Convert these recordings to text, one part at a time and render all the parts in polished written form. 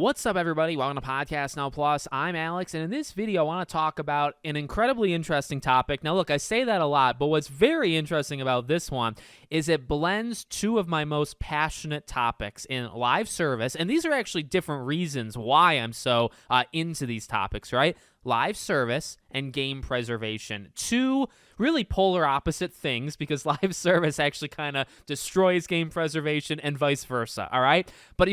What's up, everybody? Welcome to Podcast Now Plus. I'm Alex, and in this video, I want to talk about an incredibly interesting topic. Now, look, I say that a lot, but what's very interesting about this one is it blends two of my most passionate topics in live service, and these are actually different reasons why I'm so into these topics, right? Live service and game preservation. Two really polar opposite things because live service actually kind of destroys game preservation and vice versa, all right? But,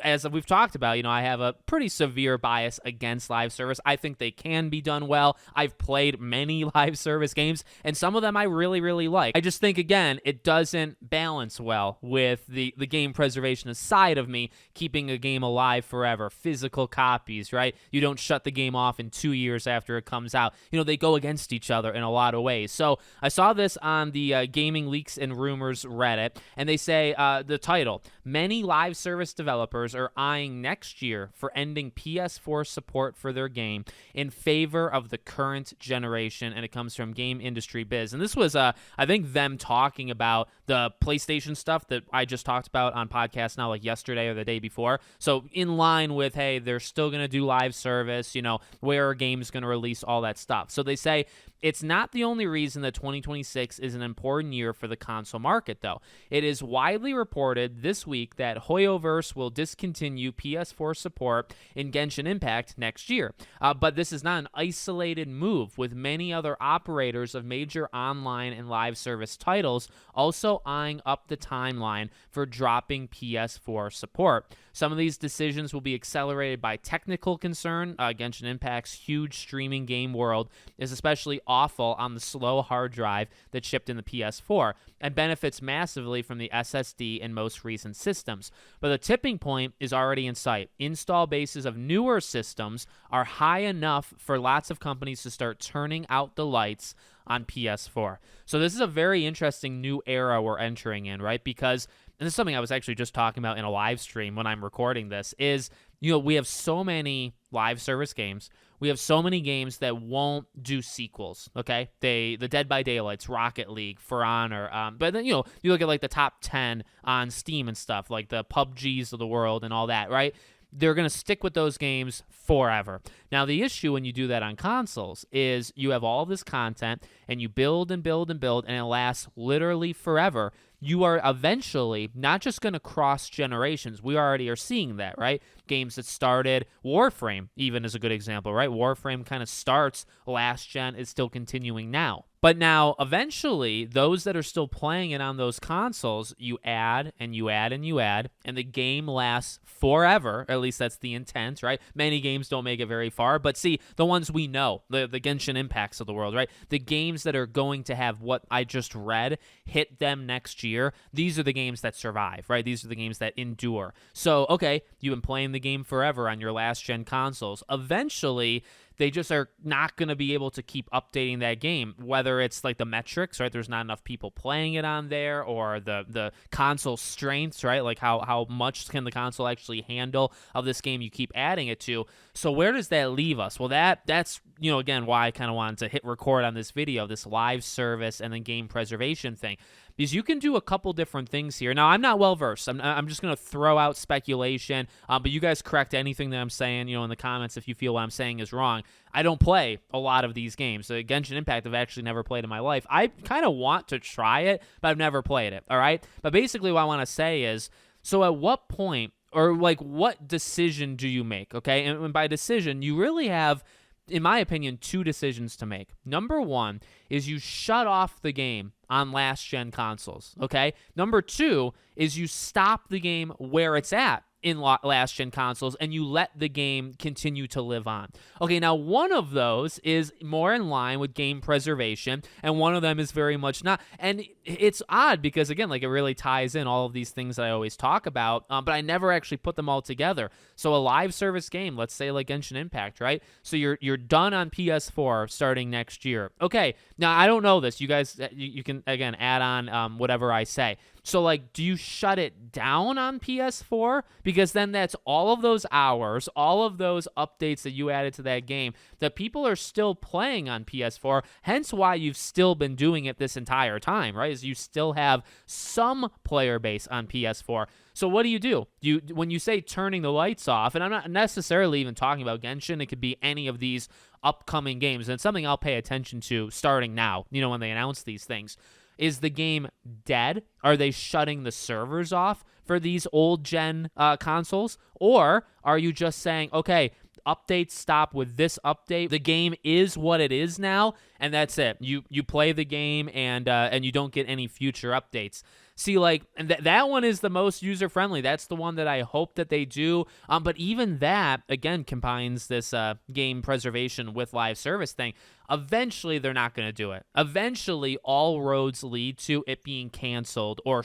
as we've talked about, I have a pretty severe bias against live service. I think they can be done well. I've played many live service games, and some of them I really, really like. I just think, again, it doesn't balance well with the game preservation side of me, keeping a game alive forever, physical copies, right? You don't shut the game off in 2 years after it comes out. They go against each other in a lot of ways. So I saw this on the Gaming Leaks and Rumors Reddit, and they say the title, many live service developers are eyeing next year for ending PS4 support for their game in favor of the current generation, and it comes from Game Industry Biz. And this was, I think, them talking about the PlayStation stuff that I just talked about on Podcast Now, like yesterday or the day before. So in line with, hey, they're still going to do live service, where are games going to release, all that stuff. So they say it's not the only reason that 2026 is an important year for the console market, though. It is widely reported this week that Hoyoverse will discontinue PS4 support in Genshin Impact next year. But this is not an isolated move, with many other operators of major online and live service titles also eyeing up the timeline for dropping PS4 support. Some of these decisions will be accelerated by technical concern. Genshin Impact's huge streaming game world is especially awful on the slow hard drive that shipped in the PS4 and benefits massively from the SSD in most recent systems. But the tipping point is already in sight. Install bases of newer systems are high enough for lots of companies to start turning out the lights on PS4. So this is a very interesting new era we're entering in, right? Because, and this is something I was actually just talking about in a live stream when I'm recording this, is, we have so many live service games. We have so many games that won't do sequels, okay? The Dead by Daylights, Rocket League, For Honor. But then, you look at like the top 10 on Steam and stuff, like the PUBGs of the world and all that, right? They're going to stick with those games forever. Now, the issue when you do that on consoles is you have all this content and you build and build and build, and it lasts literally forever. You are eventually not just going to cross generations. We already are seeing that, right? Games that started, Warframe even is a good example, right? Warframe kind of starts last gen, is still continuing now. But now, eventually, those that are still playing it on those consoles, you add and you add and you add, and the game lasts forever. At least that's the intent, right? Many games don't make it very far, but see, the ones we know, the Genshin Impacts of the world, right? The games that are going to have what I just read hit them next year, these are the games that survive, right? These are the games that endure. So, okay, you've been playing the game forever on your last-gen consoles. Eventually, they just are not going to be able to keep updating that game, whether it's like the metrics, right? There's not enough people playing it on there, or the console strengths, right? Like how much can the console actually handle of this game you keep adding it to. So where does that leave us? Well, that's, again, why I kind of wanted to hit record on this video, this live service and then game preservation thing. Because you can do a couple different things here. Now, I'm not well-versed. I'm just going to throw out speculation, but you guys correct anything that I'm saying, in the comments if you feel what I'm saying is wrong. I don't play a lot of these games. So Genshin Impact I've actually never played in my life. I kind of want to try it, but I've never played it, all right? But basically what I want to say is, so at what point, or like what decision do you make, okay? And by decision, you really have, in my opinion, two decisions to make. Number one is you shut off the game on last-gen consoles, okay? Number two is you stop the game where it's at in last-gen consoles, and you let the game continue to live on. Okay, now one of those is more in line with game preservation, and one of them is very much not. And it's odd because, again, like it really ties in all of these things that I always talk about, but I never actually put them all together. So a live service game, let's say like Genshin Impact, right? So you're done on PS4 starting next year. Okay, now I don't know this. You guys, you can, again, add on whatever I say. So, like, do you shut it down on PS4? Because then that's all of those hours, all of those updates that you added to that game that people are still playing on PS4, hence why you've still been doing it this entire time, right? Is you still have some player base on PS4. So what do? When you say turning the lights off, and I'm not necessarily even talking about Genshin, it could be any of these upcoming games, and it's something I'll pay attention to starting now, when they announce these things. Is the game dead? Are they shutting the servers off for these old-gen consoles? Or are you just saying, okay, updates stop with this update. The game is what it is now, and that's it. You play the game, and you don't get any future updates. See, like, and that one is the most user-friendly. That's the one that I hope that they do. But even that, again, combines this game preservation with live service thing. Eventually, they're not going to do it. Eventually, all roads lead to it being canceled or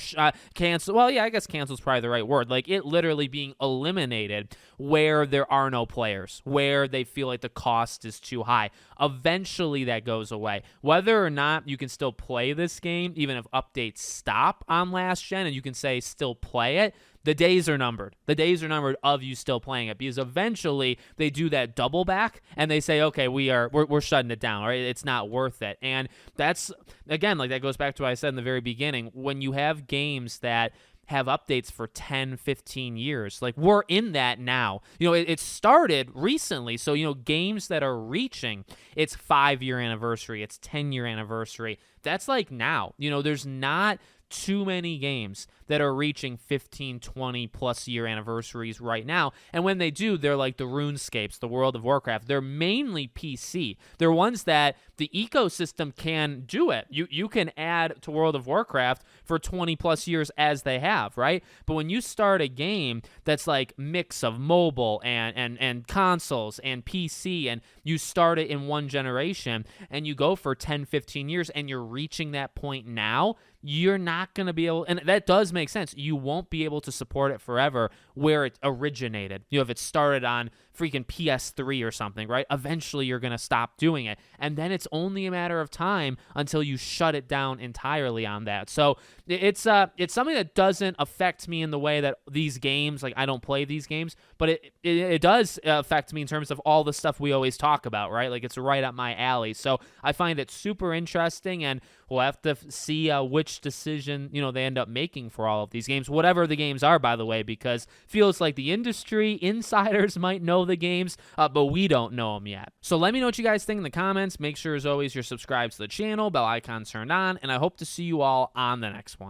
canceled. Well, yeah, I guess canceled is probably the right word. Like, it literally being eliminated where there are no players, where they feel like the cost is too high. Eventually, that goes away. Whether or not you can still play this game, even if updates stop on last gen and you can say still play it, the days are numbered. The days are numbered of you still playing it, because eventually they do that double back and they say, okay, we're shutting it down, right? It's not worth it. And that's, again, like, that goes back to what I said in the very beginning. When you have games that have updates for 10, 15 years. Like, we're in that now. It started recently. So, games that are reaching its 5-year anniversary, its 10-year anniversary, that's like now. There's not too many games that are reaching 15, 20 plus year anniversaries right now. And when they do, they're like the RuneScapes, the World of Warcraft. They're mainly PC. They're ones that the ecosystem can do it. You can add to World of Warcraft for 20 plus years as they have, right? But when you start a game that's like mix of mobile and consoles and PC, and you start it in one generation and you go for 10, 15 years and you're reaching that point now, you're not going to be able, and that does make sense, you won't be able to support it forever where it originated. If it started on freaking PS3 or something, right? Eventually you're going to stop doing it. And then it's only a matter of time until you shut it down entirely on that. So it's something that doesn't affect me in the way that these games, like, I don't play these games, but it does affect me in terms of all the stuff we always talk about, right? Like, it's right up my alley. So I find it super interesting, and we'll have to see which decision, they end up making for all of these games, whatever the games are, by the way, because feels like the industry insiders might know the games, but we don't know them yet. So let me know what you guys think in the comments. Make sure, as always, you're subscribed to the channel, bell icon turned on, and I hope to see you all on the next one.